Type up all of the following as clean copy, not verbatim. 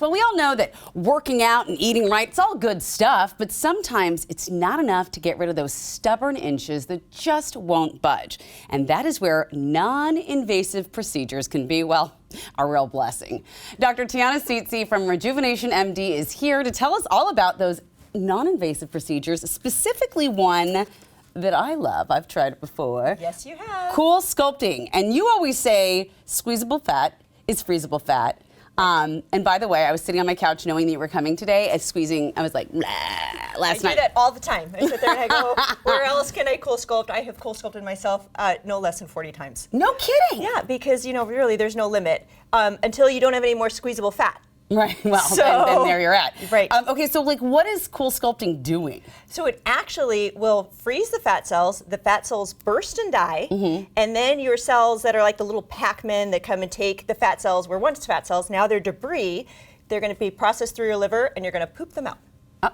Well, we all know that working out and eating right, it's all good stuff, but sometimes it's not enough to get rid of those stubborn inches that just won't budge. And that is where non-invasive procedures can be, well, a real blessing. Dr. Tianna Tsitsis from RejuvenationMD is here to tell us all about those non-invasive procedures, specifically one that I love. I've tried it before. Yes, you have. CoolSculpting. And you always say squeezable fat is freezable fat. And by the way, I was sitting on my couch knowing that you were coming today and squeezing. I was like, last night. I do that all the time. I sit there and I go, where else can I CoolSculpt? I have CoolSculpted myself no less than 40 times. No kidding. Yeah, because, you know, really there's no limit until you don't have any more squeezable fat. Right, well, then there you're at. Right. Okay, so like what is CoolSculpting doing? So it actually will freeze the fat cells burst and die, and then your cells that are like the little Pac-Men that come and take the fat cells, were once fat cells, now they're debris, they're going to be processed through your liver and you're going to poop them out.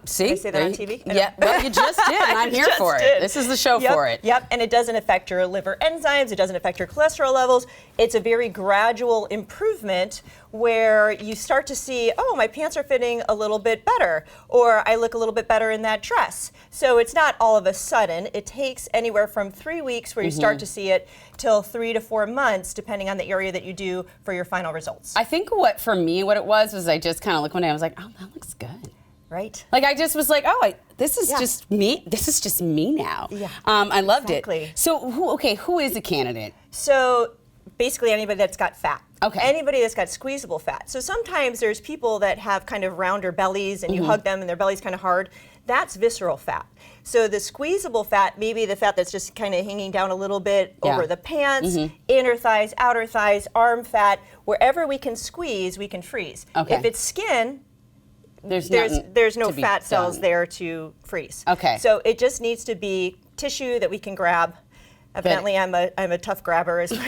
See? Did I say that on TV? Yeah, well, you just did, and I'm here for it. This is the show for it. Yep, and it doesn't affect your liver enzymes, it doesn't affect your cholesterol levels. It's a very gradual improvement where you start to see, oh, my pants are fitting a little bit better, or I look a little bit better in that dress. So it's not all of a sudden. It takes anywhere from 3 weeks where you start to see it till 3 to 4 months, depending on the area that you do for your final results. I think for me, what it was I just kind of looked one day, I was like, oh, that looks good. Right. Like I just was like, oh, this is just me. This is just me now. Yeah. I loved exactly. it. So, who is a candidate? So, basically anybody that's got fat. Okay. Anybody that's got squeezable fat. So sometimes there's people that have kind of rounder bellies and you hug them and their belly's kind of hard. That's visceral fat. So the squeezable fat, maybe the fat that's just kind of hanging down a little bit over the pants, inner thighs, outer thighs, arm fat, wherever we can squeeze, we can freeze. Okay. If it's skin, there's no fat cells there to freeze. Okay. So it just needs to be tissue that we can grab. Evidently, I'm a tough grabber, as my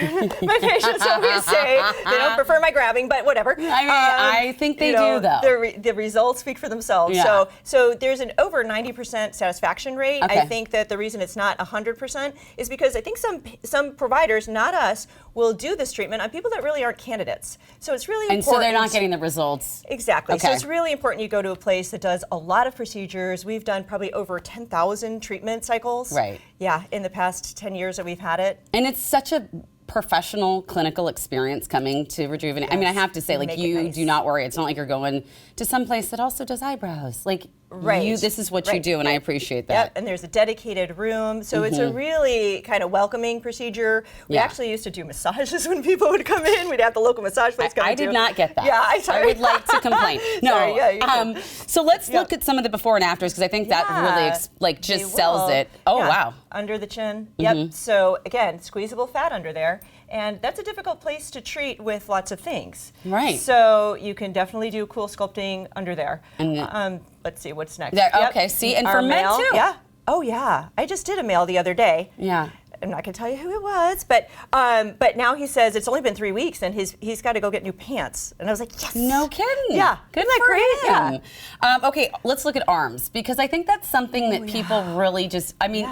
patients always say. They don't prefer my grabbing, but whatever. I mean, I think they do, though. The results speak for themselves. Yeah. So there's an over 90% satisfaction rate. Okay. I think that the reason it's not 100% is because I think some providers, not us, will do this treatment on people that really aren't candidates. So it's really important. And so they're not getting the results. Exactly. Okay. So it's really important you go to a place that does a lot of procedures. We've done probably over 10,000 treatment cycles. Right. Yeah, in the past 10 years that we've had it. And it's such a professional clinical experience coming to Rejuvenate. I mean, I have to say, like, you do not worry. It's not like you're going to some place that also does eyebrows. Like, this is what you do, and I appreciate that. Yep, and there's a dedicated room, so it's a really kind of welcoming procedure. We actually used to do massages when people would come in. We'd have the local massage place come in. I did not get that. Yeah, I would like to complain. No. Sorry, yeah, so let's look at some of the before and afters, because I think that really just sells it. Oh, wow. Under the chin. Yep. So again, squeezable fat under there. And that's a difficult place to treat with lots of things. Right. So you can definitely do CoolSculpting under there. Let's see, what's next? Okay, see, and for men too. Yeah. Oh, yeah. I just did a male the other day. Yeah. I'm not going to tell you who it was, but now he says it's only been 3 weeks and he's got to go get new pants. And I was like, yes. No kidding. Yeah. Good for for him. him. Yeah. Okay, let's look at arms, because I think that's something that people really just, I mean,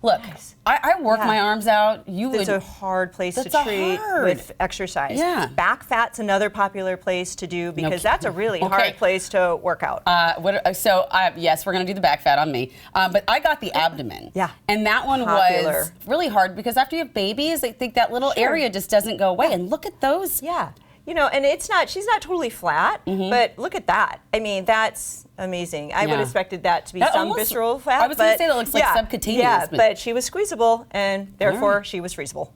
look, I work my arms out. It's a hard place to treat with exercise. Yeah. Back fat's another popular place to do because that's a really hard place to work out. Yes, we're going to do the back fat on me. But I got the abdomen. Yeah. And that one was really hard because after you have babies, I think that little area just doesn't go away. And look at those. Yeah. You know, and she's not totally flat, but look at that. I mean, that's amazing. I would have expected that to be some visceral fat. I was going to say that looks like subcutaneous. Yeah, but she was squeezable, and therefore she was freezable.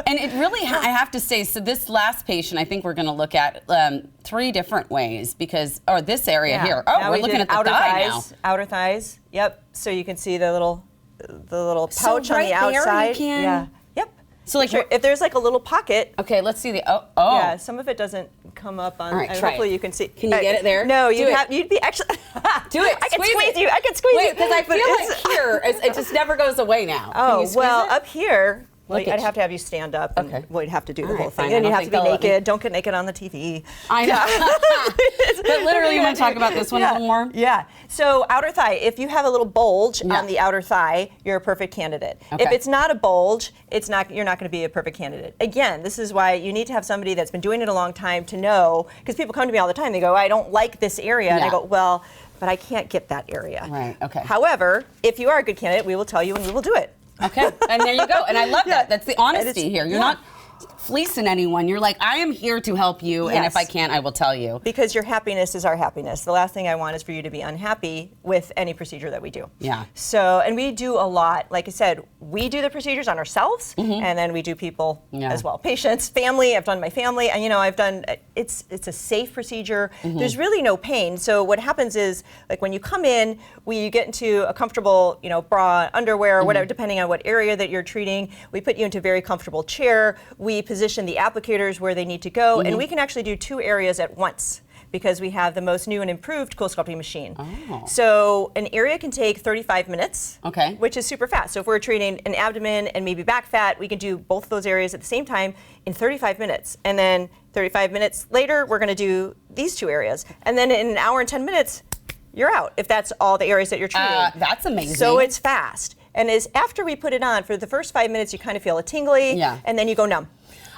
And it really, I have to say, so this last patient, I think we're going to look at 3 different ways because, or this area here. Oh, now we're looking at the thigh now. Outer thighs. Yep. So you can see the little pouch on the outside. Yeah. So like, if there's like a little pocket. Okay, let's see the, Yeah, some of it doesn't come up on. All right, try hopefully it. you can see. Can you get it there? No, you'd be actually. Do it. I can squeeze you. I can squeeze you. Because I feel like here, it just never goes away now. Oh, well, up here, Well, Look I'd at have to have you stand up, and Okay. we'd have to do the All right, whole thing. fine. I And you don't have to be think they'll let me. naked. Don't get naked on the TV. I know. But literally, you want to talk about this one a little more? Yeah. So outer thigh, if you have a little bulge Yeah. on the outer thigh, you're a perfect candidate. Okay. If it's not a bulge, you're not going to be a perfect candidate. Again, this is why you need to have somebody that's been doing it a long time to know, because people come to me all the time, they go, I don't like this area. And I Yeah. go, well, but I can't get that area. Right, okay. However, if you are a good candidate, we will tell you and we will do it. Okay, and there you go. And I love Yeah. that. That's the honesty here. You're not fleecing anyone. You're like, I am here to help you, and if Yes. I can't, I will tell you. Because your happiness is our happiness. The last thing I want is for you to be unhappy with any procedure that we do. Yeah. So, and we do a lot. Like I said, we do the procedures on ourselves, and then we do people Yeah. as well. Patients, family. I've done my family, and I've done. It's a safe procedure. There's really no pain. So what happens is, like when you come in, you get into a comfortable, bra, underwear, or whatever, depending on what area that you're treating. We put you into a very comfortable chair. We position the applicators where they need to go, and we can actually do 2 areas at once because we have the most new and improved CoolSculpting machine. Oh. So an area can take 35 minutes, Okay. which is super fast. So if we're treating an abdomen and maybe back fat, we can do both of those areas at the same time in 35 minutes. And then 35 minutes later, we're going to do these 2 areas. And then in an hour and 10 minutes, you're out if that's all the areas that you're treating. That's amazing. So it's fast. And after we put it on, for the first 5 minutes, you kind of feel a tingly, Yeah. and then you go numb.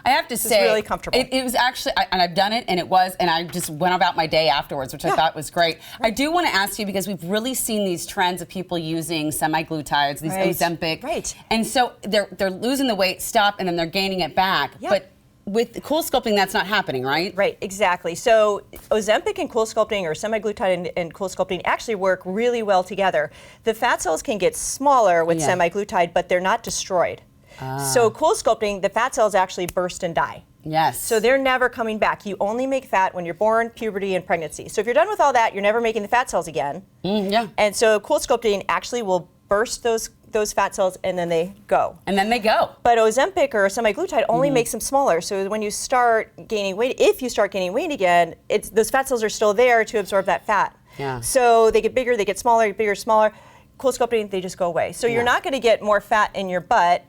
I have to say, really comfortable. It was actually, and I've done it, and I just went about my day afterwards, which I thought was great. I do want to ask you, because we've really seen these trends of people using semaglutides, these Ozempic, Right. and so they're losing the weight, stop, and then they're gaining it back. Yeah. But with CoolSculpting, that's not happening, right? Right, exactly. So Ozempic and CoolSculpting, or semaglutide and CoolSculpting, actually work really well together. The fat cells can get smaller with Yeah. semaglutide, but they're not destroyed. So CoolSculpting, the fat cells actually burst and die. Yes. So they're never coming back. You only make fat when you're born, puberty, and pregnancy. So if you're done with all that, you're never making the fat cells again. Yeah. And so CoolSculpting actually will burst those fat cells, and then they go. And then they go. But Ozempic or semaglutide only makes them smaller. So when you start gaining weight, if you start gaining weight again, those fat cells are still there to absorb that fat. Yeah. So they get bigger, they get smaller, bigger, smaller. CoolSculpting, they just go away. So you're not going to get more fat in your butt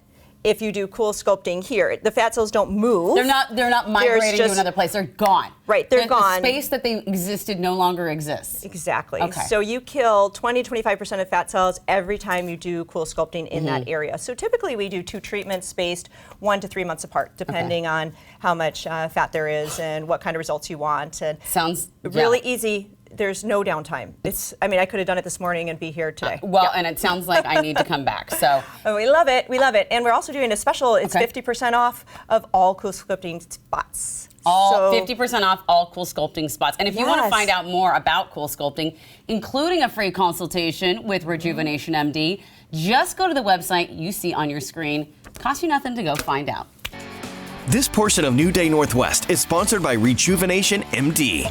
if you do CoolSculpting here. The fat cells don't move. They're not migrating to another place. They're gone. Right, they're gone. The space that they existed no longer exists. Exactly. Okay. So you kill 20-25% of fat cells every time you do CoolSculpting in that area. So typically we do 2 treatments spaced 1 to 3 months apart, depending on how much fat there is and what kind of results you want. And Sounds really easy. There's no downtime. I could have done it this morning and be here today. And it sounds like I need to come back. So Oh, we love it. We love it. And we're also doing a special. It's Okay. 50% off of all CoolSculpting spots. all So- 50% off all CoolSculpting spots. And if you want to Yes. find out more about CoolSculpting, including a free consultation with RejuvenationMD, just go to the website you see on your screen. Costs you nothing to go find out. This portion of New Day Northwest is sponsored by RejuvenationMD.